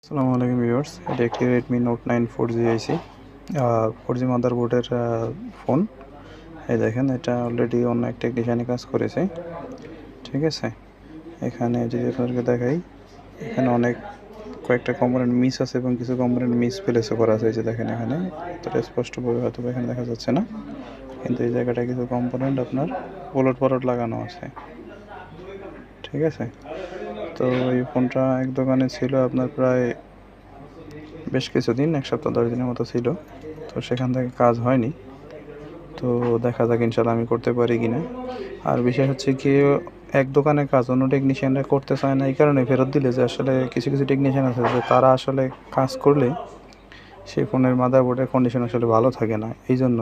আসসালামু আলাইকুম ভিউয়ার্স, এটা একটি রেডমি নোট 9 4G আইসি 4G মাদারবোর্ডের ফোন। এই দেখেন, এটা অলরেডি অন্য একটা টেকনিশিয়ানে কাজ করেছে। ঠিক আছে, এখানে যদি আপনাদেরকে দেখাই, এখানে কয়েকটা কম্পোনেন্ট মিস আছে এবং কিছু কম্পোনেন্ট মিস প্লেসও করা আছে। এই যে দেখেন, এখানে এতটা স্পষ্টভাবে হয়তো এখানে দেখা যাচ্ছে না, কিন্তু এই জায়গাটায় কিছু কম্পোনেন্ট আপনার ওলট লাগানো আছে। ঠিক আছে, তো এই ফোনটা এক দোকানে ছিল আপনার প্রায় বেশ কিছুদিন, 1 সপ্তাহ 10 দিনের মতো ছিল। তো সেখান থেকে কাজ হয়নি। তো দেখা যাক ইনশাল্লাহ আমি করতে পারি কিনা। আর বিষয় হচ্ছে কি, এক দোকানের কাজ অন্য টেকনিশিয়ানরা করতে চায় না, এই কারণে ফেরত দিলে যে আসলে কিছু কিছু টেকনিশিয়ান আছে যে তারা আসলে কাজ করলে সেই ফোনের মাদারবোর্ডের কন্ডিশন আসলে ভালো থাকে না, এই জন্য।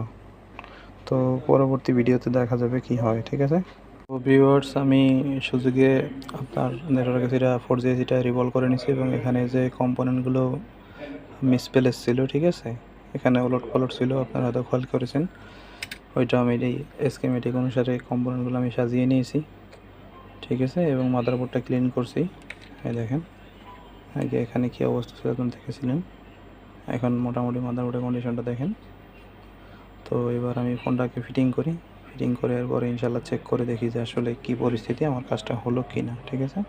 তো পরবর্তী ভিডিওতে দেখা যাবে কি হয়। ঠিক আছে, তো ভিউয়ার্স, আমি সুযোগে আপনার নেটওয়ার্ক যেটা 4G যেটা রিভলভ করে নিছি এবং এখানে যে কম্পোনেন্টগুলো মিসপ্লেস ছিল, ঠিক আছে, এখানে ওলট পালট ছিল, আপনারা হয়তো খেয়াল করেছেন। ওইটা আমি এই স্কিমেটিক অনুসারে কম্পোনেন্টগুলো আমি সাজিয়ে নিয়েছি। ঠিক আছে, এবং মাদারবোর্ডটা ক্লিন করছি। এই দেখেন, আগে এখানে কী অবস্থা ছিল তখন দেখেছিলেন, এখন মোটামুটি মাদারবোর্ডের কন্ডিশনটা দেখেন। তো এবার আমি ফোনটাকে ফিটিং করে এরপরে ইনশাল্লাহ চেক করে দেখি যে আসলে কী পরিস্থিতি, আমার কাজটা হলো কি না। ঠিক আছে,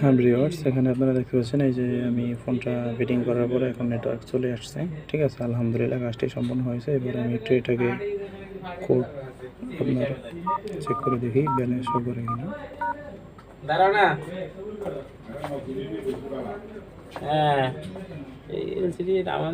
হ্যাঁ ভিউয়ার্স, এখানে আপনারা দেখতে পাচ্ছেন এই যে আমি ফোনটা ফিটিং করার পরে এখন নেটওয়ার্ক চলে আসছে। ঠিক আছে, আলহামদুলিল্লাহ কাজটি সম্পন্ন হয়েছে। এবার আমি একটু এটাকে কোড আপনার চেক করে দেখি ব্যালেন্স শো করে কিনা। দাঁড়াও না। হ্যাঁ, এই এলসিডি আমার